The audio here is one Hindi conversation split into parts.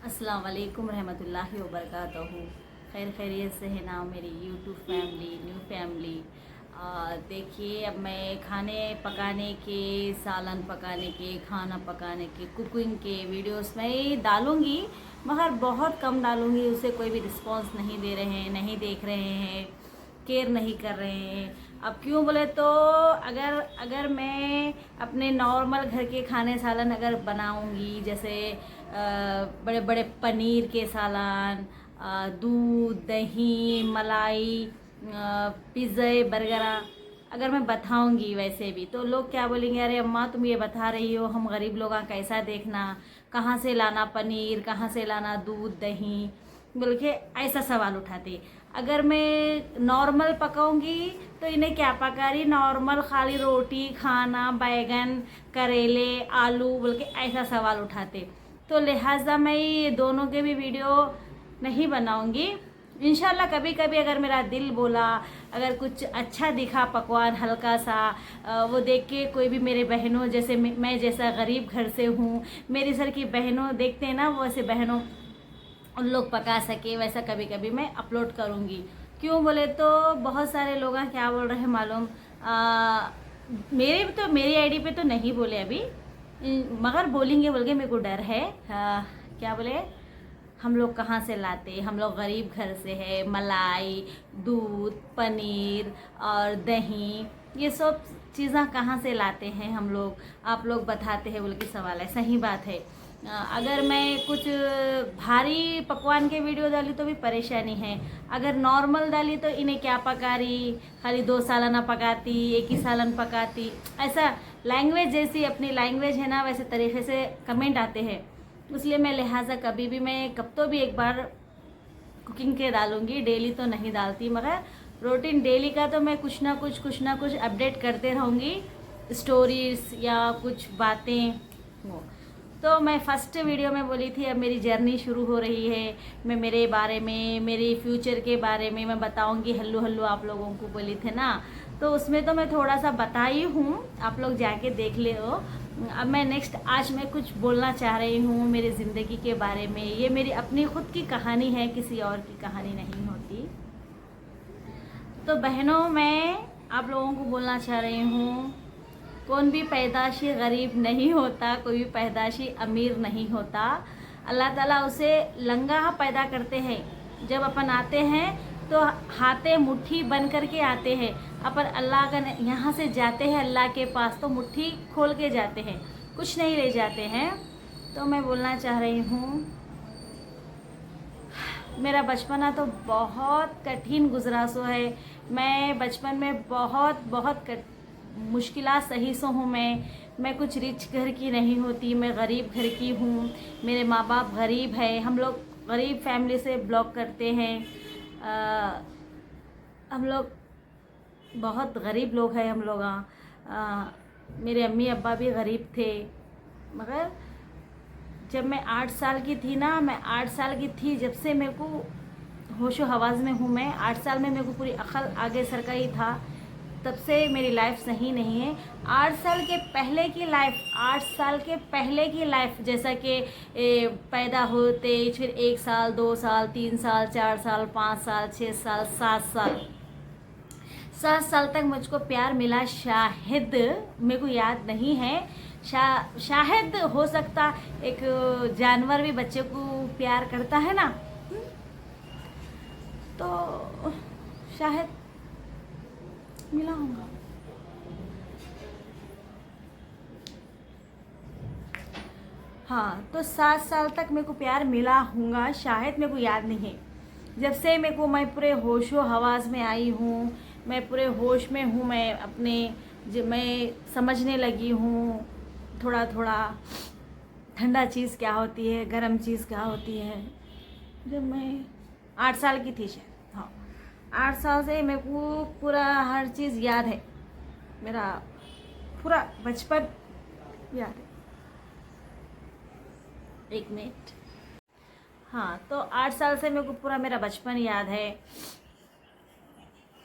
अस्सलाम वालेकुम रहमतुल्लाहि व बरकातहू। खैरियत से है ना मेरी यूट्यूब फैमिली, न्यू फैमिली। देखिए, अब मैं खाने पकाने के, सालन पकाने के, खाना पकाने के, कुकिंग के वीडियोस मैं डालूँगी, मगर बहुत कम डालूँगी। उसे कोई भी रिस्पांस नहीं दे रहे हैं, नहीं देख रहे हैं, केयर नहीं कर रहे हैं। अब क्यों बोले तो अगर अगर मैं अपने नॉर्मल घर के खाने सालन अगर बनाऊंगी, जैसे बड़े बड़े पनीर के सालन, दूध, दही, मलाई, पिज़्ज़े, बर्गर, अगर मैं बताऊंगी वैसे भी तो लोग क्या बोलेंगे, अरे अम्मा तुम ये बता रही हो, हम गरीब लोग कैसा देखना, कहाँ से लाना पनीर, कहाँ से लाना दूध दही, बोल के ऐसा सवाल उठाते। अगर मैं नॉर्मल पकाऊंगी तो इन्हें क्या पका रही, नॉर्मल खाली रोटी खाना, बैगन, करेले, आलू, बोल के ऐसा सवाल उठाते। तो लिहाजा मैं ये दोनों के भी वीडियो नहीं बनाऊंगी। इंशाल्लाह कभी कभी अगर मेरा दिल बोला, अगर कुछ अच्छा दिखा पकवान हल्का सा, वो देख के कोई भी मेरे बहनों जैसे, मैं जैसा गरीब घर से हूँ, मेरी सर की बहनों देखते हैं ना, वो ऐसे बहनों उन लोग पका सके, वैसा कभी कभी मैं अपलोड करूँगी। क्यों बोले तो बहुत सारे लोग क्या बोल रहे हैं मालूम, मेरी आईडी पे तो नहीं बोले अभी, मगर बोलेंगे बोल के मेरे को डर है। क्या बोले, हम लोग कहाँ से लाते, हम लोग गरीब घर से है, मलाई, दूध, पनीर और दही, ये सब चीज़ें कहाँ से लाते हैं हम लोग, आप लोग बताते हैं बोल के सवाल है। सही बात है। अगर मैं कुछ भारी पकवान के वीडियो डाली तो भी परेशानी है, अगर नॉर्मल डाली तो इन्हें क्या पका रही, खाली 2 सालाना पकाती, एक ही सालन पकाती, ऐसा लैंग्वेज जैसी अपनी लैंग्वेज है ना, वैसे तरीके से कमेंट आते हैं। इसलिए मैं लिहाजा कभी भी, मैं कब तो भी एक बार कुकिंग के डालूंगी, डेली तो नहीं डालती, मगर रूटीन डेली का तो मैं कुछ ना कुछ अपडेट करते रहूँगी, स्टोरीज या कुछ बातें वो। तो मैं फर्स्ट वीडियो में बोली थी अब मेरी जर्नी शुरू हो रही है, मैं मेरे बारे में, मेरे फ्यूचर के बारे में मैं बताऊंगी, हल्लू हल्लू आप लोगों को बोली थे ना, तो उसमें तो मैं थोड़ा सा बताई हूँ, आप लोग जाके देख ले हो। अब मैं नेक्स्ट आज मैं कुछ बोलना चाह रही हूँ मेरी ज़िंदगी के बारे में। ये मेरी अपनी खुद की कहानी है, किसी और की कहानी नहीं होती। तो बहनों, मैं आप लोगों को बोलना चाह रही हूँ, कौन भी पैदाशी गरीब नहीं होता, कोई भी पैदाशी अमीर नहीं होता। अल्लाह ताला उसे लंगा पैदा करते हैं। जब अपन आते हैं तो हाथे मुट्ठी बन करके आते हैं, अपन अल्लाह का यहाँ से जाते हैं अल्लाह के पास तो मुट्ठी खोल के जाते हैं, कुछ नहीं ले जाते हैं। तो मैं बोलना चाह रही हूँ, मेरा बचपना तो बहुत कठिन गुजरा सो है। मैं बचपन में बहुत मुश्किलात सही सो हूँ। मैं कुछ रिच घर की नहीं होती, मैं गरीब घर की हूँ। मेरे माँ बाप गरीब है, हम लोग गरीब फैमिली से बिलोंग करते हैं। हम लोग बहुत गरीब लोग हैं हम लोग। मेरे अम्मी अब्बा भी गरीब थे, मगर जब मैं 8 साल की थी ना, मैं 8 साल की थी जब से मेरे को होशो हवास में हूँ। मैं 8 साल में मेरे को पूरी अकल आगे सर का ही था, तब से मेरी लाइफ सही नहीं है। 8 साल के पहले की लाइफ, 8 साल के पहले की लाइफ, जैसा कि पैदा होते फिर 1 साल, 2 साल, 3 साल, 4 साल, 5 साल, 6 साल, 7 साल, 7 साल तक मुझको प्यार मिला। शायद मेरे को याद नहीं है, शायद हो सकता एक जानवर भी बच्चे को प्यार करता है ना, तो शायद मिला होगा। हाँ, तो 7 साल तक मेरे को प्यार मिला होगा, शायद, मेरे को याद नहीं है। जब से मैं पूरे होशो हवास में आई हूँ, मैं पूरे होश में हूँ, मैं अपने जब मैं समझने लगी हूँ थोड़ा थोड़ा, ठंडा चीज़ क्या होती है, गर्म चीज़ क्या होती है। जब मैं 8 साल की थी शायद, हाँ, 8 साल से मेरे को पूरा हर चीज़ याद है, मेरा पूरा बचपन याद है। एक मिनट। हाँ, तो 8 साल से मेरे को पूरा मेरा बचपन याद है।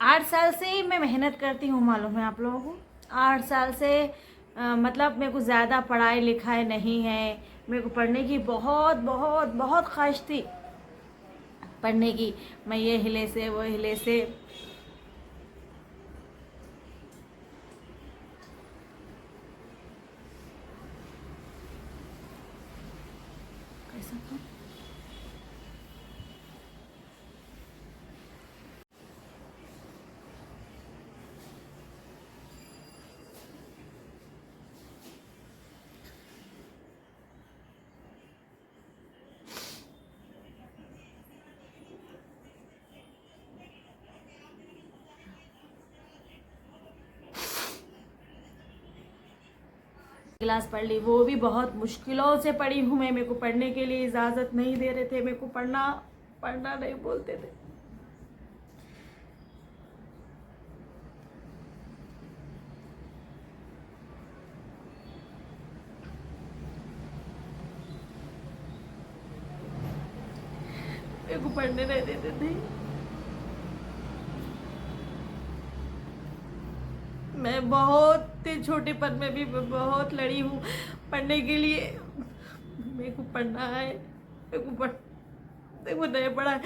8 साल से ही मैं मेहनत करती हूँ, मालूम है आप लोगों को। 8 साल से मतलब मेरे को ज़्यादा पढ़ाई लिखाई नहीं है, मेरे को पढ़ने की बहुत बहुत बहुत ख्वाहिश थी पढ़ने की। मैं ये हिले से वो हिले से कैसा था? क्लास पढ़ ली, वो भी बहुत मुश्किलों से पढ़ी हूँ मैं। मेरे को पढ़ने के लिए इजाज़त नहीं दे रहे थे, मेरे को पढ़ना पढ़ना नहीं बोलते थे। मेरे को पढ़ने नहीं देते थे। मैं बहुत छोटेपन में भी बहुत लड़ी हूँ पढ़ने के लिए। मेरे को पढ़ना है, मेरे को नहीं पढ़ा है।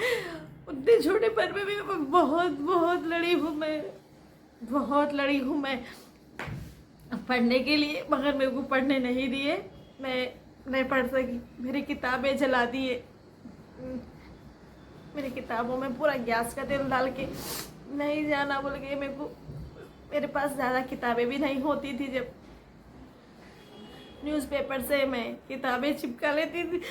उतने छोटेपन में भी मैं बहुत बहुत लड़ी हूँ, मैं बहुत लड़ी हूँ मैं पढ़ने के लिए, मगर मेरे को पढ़ने नहीं दिए। मैं नहीं पढ़ सकी, मेरी किताबें जला दिए। मेरी किताबों में पूरा गैस का तेल डाल के नहीं जाना बोल के मेरे को। मेरे पास ज़्यादा किताबें भी नहीं होती थी, जब न्यूज़पेपर से मैं किताबें चिपका लेती थी।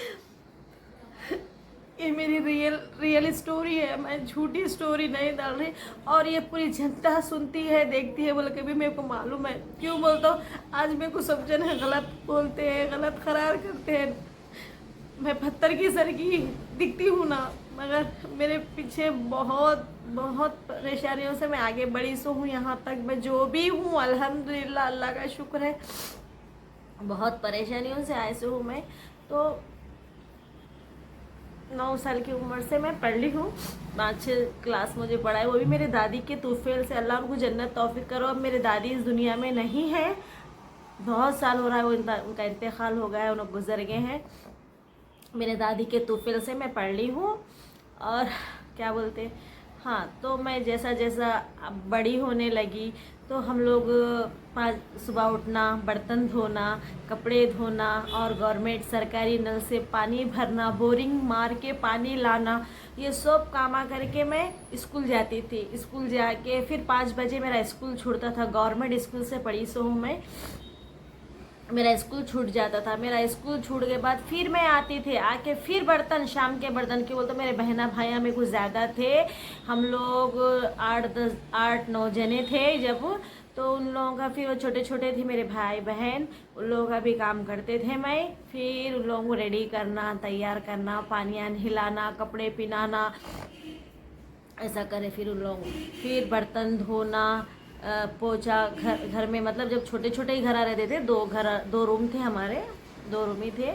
ये मेरी रियल स्टोरी है, मैं झूठी स्टोरी नहीं डाल रही। और ये पूरी जनता सुनती है, देखती है बोल के भी मेरे को मालूम है। क्यों बोलता हूँ, आज मेरे को सब जन गलत बोलते हैं, गलत करार करते हैं। मैं पत्थर की सर की दिखती हूँ ना, मगर मेरे पीछे बहुत बहुत परेशानियों से मैं आगे बढ़ी सो हूँ। यहाँ तक मैं जो भी हूँ अल्हम्दुलिल्लाह, अल्लाह का शुक्र है। बहुत परेशानियों से आए सो हूँ मैं। तो 9 साल की उम्र से मैं पढ़ ली हूँ, 5-6 क्लास मुझे पढ़ा है, वो भी मेरे दादी के तौफील से। अल्लाह उनको जन्नत तौफीक करो। अब मेरे दादी इस दुनिया में नहीं है, बहुत साल हो रहा है, वो उनका इंतकाल हो गया है, उन्हें गुजर गए हैं। मेरे दादी के तौफील से मैं पढ़ ली हूँ। और क्या बोलते, हाँ, तो मैं जैसा जैसा बड़ी होने लगी तो हम लोग सुबह उठना, बर्तन धोना, कपड़े धोना और गवर्नमेंट सरकारी नल से पानी भरना, बोरिंग मार के पानी लाना, ये सब कामा करके मैं स्कूल जाती थी। स्कूल जाके फिर 5 बजे मेरा स्कूल छूटता था। गवर्नमेंट स्कूल से पढ़ी सो हूँ मैं। मेरा स्कूल छूट जाता था। मेरा स्कूल छूट के बाद फिर मैं आती थी, आके फिर बर्तन, शाम के बर्तन क्यों बोलते, मेरे बहना भाइयाँ में कुछ ज़्यादा थे, हम लोग 8-9 जने थे जब। तो उन लोगों का फिर वो छोटे छोटे थे मेरे भाई बहन, उन लोगों का भी काम करते थे मैं। फिर उन लोगों को रेडी करना, तैयार करना, पानी हिलाना, कपड़े पहनाना, ऐसा करे। फिर उन लोगों फिर बर्तन धोना, पोछा, घर में, मतलब जब छोटे छोटे ही घर आ रहते थे, 2 रूम थे हमारे, 2 रूम ही थे,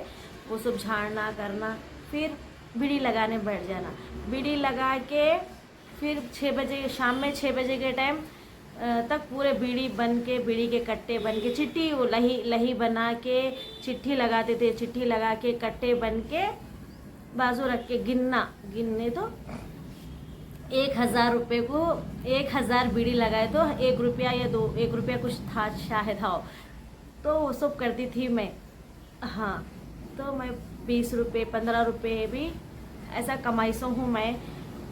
वो सब झाड़ना करना। फिर बीड़ी लगाने बैठ जाना, बीड़ी लगा के फिर 6 बजे, शाम में 6 बजे के टाइम तक पूरे बीड़ी बन के, बीड़ी के कट्टे बन के, चिट्ठी वो लही बना के चिट्ठी लगाते थे। चिट्ठी लगा के कट्टे बन के बाजू रख के गिनने तो 1000 रुपये को 1000 बीड़ी लगाए तो 1 रुपया या 1 रुपया कुछ था शायद, हाँ। तो वो सब करती थी मैं। हाँ, तो मैं 20 रुपये 15 रुपये भी ऐसा कमाई सो हूँ मैं,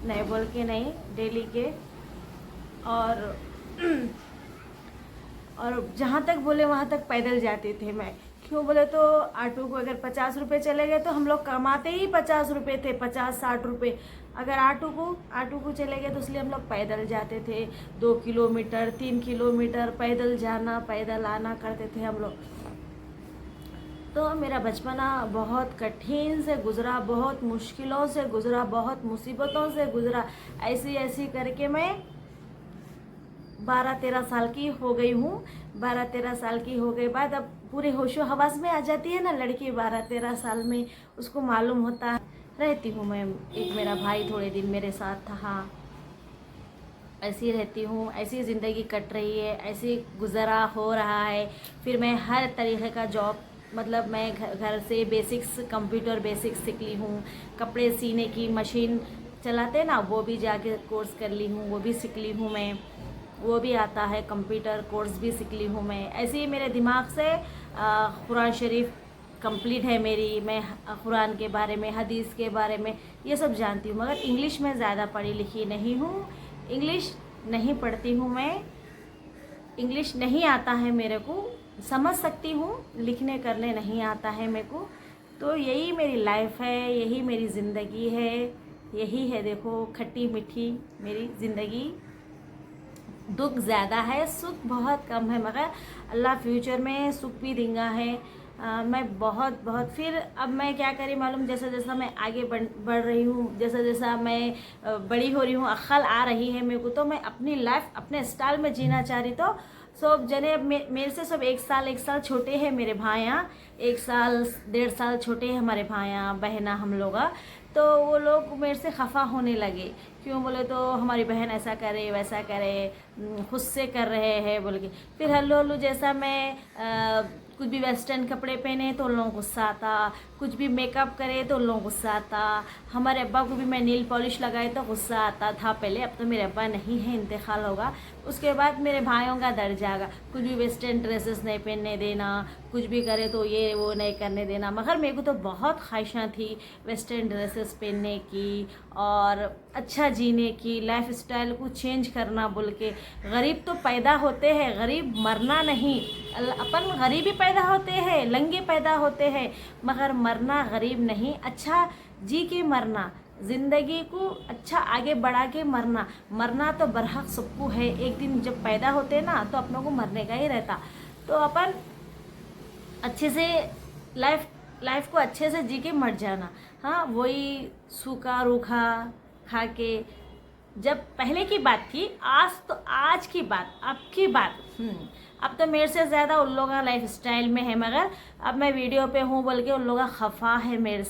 नहीं बोल के नहीं, डेली के। और जहाँ तक बोले वहाँ तक पैदल जाते थे मैं। क्यों बोले तो ऑटो को अगर 50 रुपये चले गए तो हम लोग कमाते ही 50 रुपये थे, 50-60 रुपये। अगर ऑटो को चले गए तो इसलिए हम लोग पैदल जाते थे। 2 किलोमीटर 3 किलोमीटर पैदल जाना, पैदल आना करते थे हम लोग। तो मेरा बचपना बहुत कठिन से गुज़रा, बहुत मुश्किलों से गुज़रा, बहुत मुसीबतों से गुज़रा। ऐसी करके मैं 12-13 साल की हो गई हूँ। 12-13 साल की हो गए बाद अब पूरे होशो हवास में आ जाती है ना लड़की, 12-13 साल में उसको मालूम होता है। रहती हूँ मैं, एक मेरा भाई थोड़े दिन मेरे साथ था। हाँ, ऐसी रहती हूँ, ऐसी ज़िंदगी कट रही है, ऐसी गुज़रा हो रहा है। फिर मैं हर तरीक़े का जॉब, मतलब मैं घर से बेसिक्स, कंप्यूटर बेसिक्स सीख ली हूँ। कपड़े सीने की मशीन चलाते हैं ना, वो भी जाके कोर्स कर ली हूँ, वो भी सीख ली हूँ मैं, वो भी आता है। कंप्यूटर कोर्स भी सीख ली हूँ मैं। ऐसे ही मेरे दिमाग से कुरान शरीफ कंप्लीट है मेरी। मैं कुरान के बारे में, हदीस के बारे में ये सब जानती हूँ, मगर इंग्लिश में ज़्यादा पढ़ी लिखी नहीं हूँ। इंग्लिश नहीं पढ़ती हूँ मैं, इंग्लिश नहीं आता है मेरे को। समझ सकती हूँ, लिखने करने नहीं आता है मेरे को। तो यही मेरी लाइफ है, यही मेरी ज़िंदगी है, यही है। देखो खट्टी मीठी मेरी ज़िंदगी। दुख ज़्यादा है, सुख बहुत कम है, मगर अल्लाह फ्यूचर में सुख भी देगा है। मैं बहुत फिर अब मैं क्या करी मालूम, जैसा जैसा मैं आगे बढ़ रही हूँ, जैसा जैसा मैं बड़ी हो रही हूँ, अक्ल आ रही है मेरे को, तो मैं अपनी लाइफ अपने स्टाइल में जीना चाह रही। तो सब जने मेरे से सब एक साल छोटे हैं मेरे भाइयाँ, 1 साल 1.5 साल छोटे हैं हमारे भाइयाँ बहना हम लोग। तो वो लोग मेरे से खफा होने लगे, क्यों बोले तो हमारी बहन ऐसा करे वैसा करे, खुद से कर रहे हैं बोल के। फिर हल्लू हल्लू जैसा मैं कुछ भी वेस्टर्न कपड़े पहने तो उन लोगों को गुस्सा आता, कुछ भी मेकअप करे तो उन लोगों को गुस्सा आता। हमारे अब्बा को भी मैं नील पॉलिश लगाए तो गुस्सा आता था पहले, अब तो मेरे अब्बा नहीं है, इंतकाल होगा। उसके बाद मेरे भाइयों का दर्जा आगा, कुछ भी वेस्टर्न ड्रेसेस नहीं पहनने देना, कुछ भी करे तो ये वो नहीं करने देना। मगर मेरे को तो बहुत ख्वाहिशां थी वेस्टर्न ड्रेसेस पहनने की और अच्छा जीने की, लाइफ स्टाइल को चेंज करना बोल के। गरीब तो पैदा होते हैं, गरीब मरना नहीं। अपन गरीब ही पैदा होते हैं, लंगे पैदा होते हैं, मगर मरना गरीब नहीं। अच्छा जी के मरना, ज़िंदगी को अच्छा आगे बढ़ा के मरना। मरना तो बरहक सबको है, एक दिन जब पैदा होते ना तो अपनों को मरने का ही रहता। तो अपन अच्छे से लाइफ को अच्छे से जी के मर जाना। हाँ, वही सूखा रूखा खा के। जब पहले की बात थी, आज तो आज की बात, अब की बात। अब तो मेरे से ज़्यादा उन लोगों का लाइफ स्टाइल में है, मगर अब मैं वीडियो पे हूँ बोल के उन लोग खफा है मेरे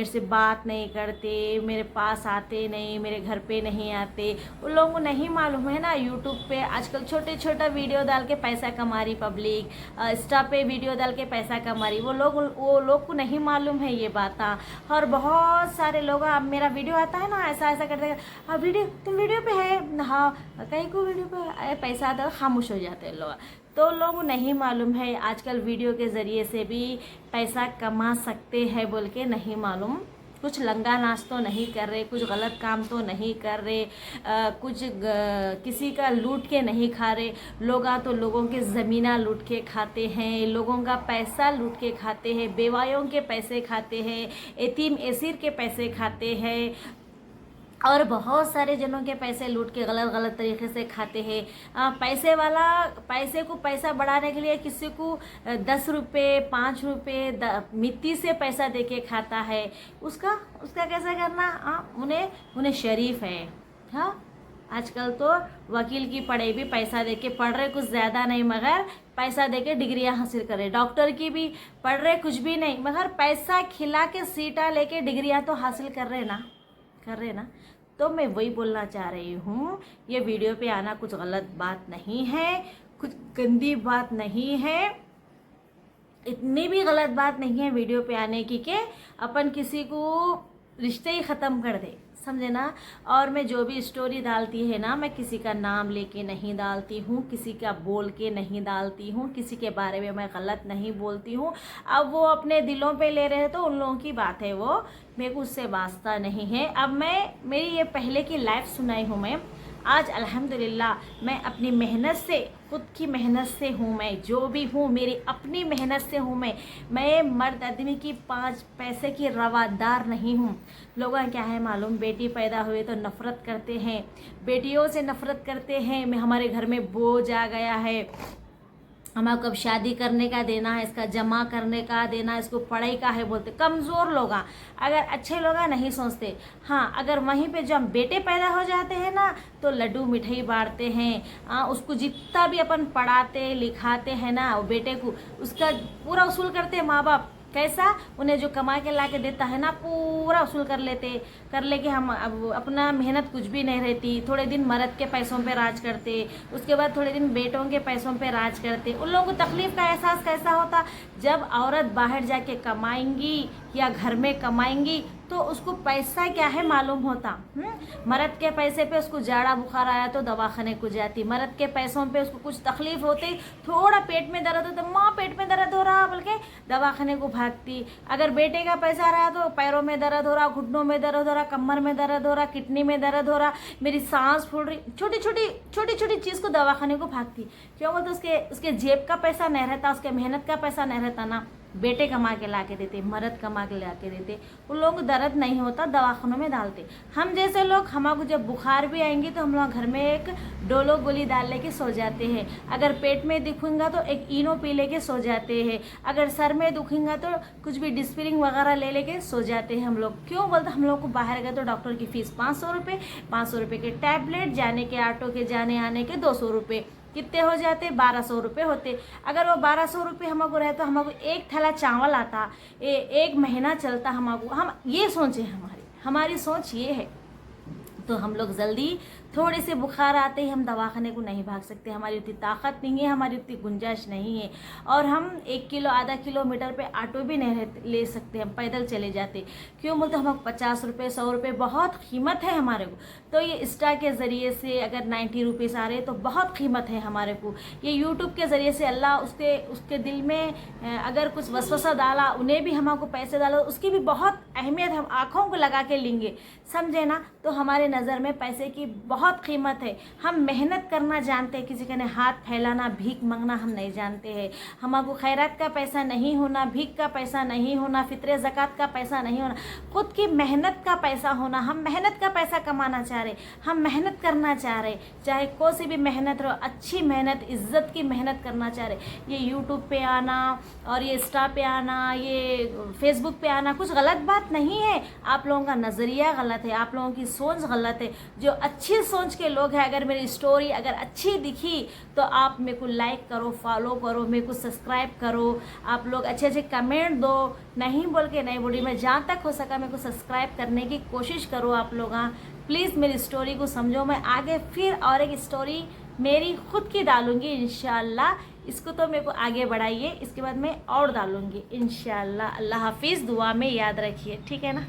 से बात नहीं करते, मेरे पास आते नहीं, मेरे घर पे नहीं आते। उन लोगों को नहीं मालूम है ना, यूट्यूब पे आजकल छोटा वीडियो डाल के पैसा कमा रही पब्लिक, इंस्टा पे वीडियो डाल के पैसा कमा रही। वो लोग को नहीं मालूम है ये बात। और बहुत सारे लोग, अब मेरा वीडियो आता है ना, ऐसा करते हैं, हाँ वीडियो तुम वीडियो पे है, हाँ कहीं को वीडियो पे पैसा आता है, खामोश हो जाते हैं लोग। तो लोगों को नहीं मालूम है आजकल वीडियो के ज़रिए से भी पैसा कमा सकते हैं बोल के नहीं मालूम। कुछ लंगा नाच तो नहीं कर रहे, कुछ गलत काम तो नहीं कर रहे, किसी का लूट के नहीं खा रहे। तो लोगों के ज़मीना लूट के खाते हैं, लोगों का पैसा लूट के खाते हैं, बेवायों के पैसे खाते हैं, यतीम एसीर के पैसे खाते हैं, और बहुत सारे जनों के पैसे लूट के गलत तरीके से खाते हैं। पैसे वाला पैसे को पैसा बढ़ाने के लिए किसी को 10 रुपये 5 रुपये मिट्टी से पैसा देके खाता है। उसका कैसा करना, उन्हें शरीफ है। हाँ, आजकल तो वकील की पढ़ाई भी पैसा देके पढ़ रहे, कुछ ज़्यादा नहीं मगर पैसा देके डिग्रियां हासिल कर रहे। डॉक्टर की भी पढ़ रहे, कुछ भी नहीं मगर पैसा खिला के सीटा लेके डिग्रियां तो हासिल कर रहे ना। तो मैं वही बोलना चाह रही हूँ, ये वीडियो पे आना कुछ गलत बात नहीं है, कुछ गंदी बात नहीं है, इतनी भी गलत बात नहीं है वीडियो पे आने की कि अपन किसी को रिश्ते ही ख़त्म कर दे, समझे ना। और मैं जो भी स्टोरी डालती है ना, मैं किसी का नाम लेके नहीं डालती हूँ, किसी का बोल के नहीं डालती हूँ, किसी के बारे में मैं गलत नहीं बोलती हूँ। अब वो अपने दिलों पे ले रहे हैं तो उन लोगों की बात है, वो मेरे को उससे वास्ता नहीं है। अब मेरी ये पहले की लाइफ सुनाई हूँ मैं। आज अल्हम्दुलिल्लाह मैं अपनी मेहनत से, खुद की मेहनत से हूँ, मैं जो भी हूँ मेरी अपनी मेहनत से हूँ। मैं मर्द आदमी की 5 पैसे की रवादार नहीं हूँ। लोगों क्या है मालूम, बेटी पैदा हुए तो नफ़रत करते हैं, बेटियों से नफ़रत करते हैं। हमारे घर में बोझ आ गया है, हमें कब शादी करने का देना है, इसका जमा करने का देना है, इसको पढ़ाई का है बोलते। कमज़ोर लोग, अगर अच्छे लोग नहीं सोचते। हाँ, अगर वहीं पे जब बेटे पैदा हो जाते हैं ना तो लड्डू मिठाई बांटते हैं। उसको जितना भी अपन पढ़ाते लिखाते हैं ना, वो बेटे को उसका पूरा वसूल करते हैं माँ बाप। कैसा, उन्हें जो कमा के ला के देता है ना पूरा वसूल कर लेके हम अब अपना मेहनत कुछ भी नहीं रहती। थोड़े दिन मर्द के पैसों पे राज करते, उसके बाद थोड़े दिन बेटों के पैसों पे राज करते। उन लोगों को तकलीफ़ का एहसास कैसा होता, जब औरत बाहर जाके कमाएंगी या घर में कमाएंगी तो उसको पैसा क्या है मालूम होता। मर्द के पैसे पे उसको जाड़ा बुखार आया तो दवाखाने को जाती, मर्द के पैसों पे उसको कुछ तकलीफ होती, थोड़ा पेट में दर्द होता, माँ पेट में दर्द हो रहा बोल के दवाखाने को भागती। अगर बेटे का पैसा रहा तो पैरों में दर्द हो रहा, घुटनों में दर्द हो रहा, कमर में दर्द हो रहा, किडनी में दर्द हो रहा, मेरी सांस फूल रही, छोटी छोटी चीज़ को दवाखाने को भागती। क्यों बोलते, उसके जेब का पैसा नहीं रहता, उसके मेहनत का पैसा नहीं रहता ना, बेटे कमा के ला के देते, मर्द कमा के ला के देते, उन लोगों को दर्द नहीं होता, दवाखानों में डालते। हम जैसे लोग, हमारे जब बुखार भी आएंगी तो हम लोग घर में एक डोलो गोली डाल लेके सो जाते हैं। अगर पेट में दुखेगा तो एक इनो पी लेके सो जाते हैं। अगर सर में दुखेगा तो कुछ भी डिस्पिरिन वगैरह ले लेके सो जाते हैं हम लोग। क्यों बोलते, हम लोग को बाहर गए तो डॉक्टर की फीस 500 रुपये, 500 रुपये के टैबलेट, जाने के ऑटो के जाने आने के 200 रुपये, कितने हो जाते, 1200 रुपये होते। अगर वो 1200 रुपये हमको रहे तो हमको एक थैला चावल आता, एक महीना चलता हमको। हम ये सोचे, हमारी सोच ये है। तो हम लोग जल्दी थोड़े से बुखार आते ही हम दवाखाने को नहीं भाग सकते, हमारी उतनी ताकत नहीं है, हमारी उतनी गुंजाइश नहीं है। और हम 1 किलो आधा किलोमीटर पे ऑटो भी नहीं ले सकते, हम पैदल चले जाते। क्यों बोलते, हमको 50 रुपये 100 रुपये बहुत कीमत है हमारे को। तो ये इंस्टा के ज़रिए से अगर 90 रुपीज़ आ रहे तो बहुत कीमत है हमारे को। ये यूट्यूब के ज़रिए से अल्लाह उसके दिल में अगर कुछ वसवसा डाला, उन्हें भी हमको पैसे डाला, उसकी भी बहुत अहमियत हम आँखों को लगा के लेंगे, समझे ना। तो हमारे नज़र में पैसे की बहुत कीमत है। हम मेहनत करना जानते हैं, किसी के ने हाथ फैलाना, भीख मांगना हम नहीं जानते हैं। हमको खैरात का पैसा नहीं होना, भीख का पैसा नहीं होना, फित्रे ज़कात का पैसा नहीं होना, खुद की मेहनत का पैसा होना। हम मेहनत का पैसा कमाना चाह रहे, हम मेहनत करना चाह रहे, चाहे कोई सी भी मेहनत रहो, अच्छी मेहनत, इज्जत की मेहनत करना चाह रहे। ये यूट्यूब पे आना और ये इंस्टा पे आना, ये फेसबुक पे आना कुछ गलत बात नहीं है। आप लोगों का नज़रिया गलत है, आप लोगों की सोच गलत है। जो अच्छी सोच के लोग हैं, अगर मेरी स्टोरी अगर अच्छी दिखी तो आप मेरे को लाइक करो, फॉलो करो, मेरे को सब्सक्राइब करो, आप लोग अच्छे अच्छे कमेंट दो। नहीं बोल के नहीं बोली, मैं जहाँ तक हो सका मेरे को सब्सक्राइब करने की कोशिश करो आप लोग। प्लीज़ मेरी स्टोरी को समझो। मैं आगे फिर और एक स्टोरी मेरी खुद की डालूंगी इंशाल्लाह। इसको तो मेरे को आगे बढ़ाइए, इसके बाद मैं और डालूंगी इंशाल्लाह। अल्लाह हाफिज़, दुआ में याद रखिए, ठीक है ना।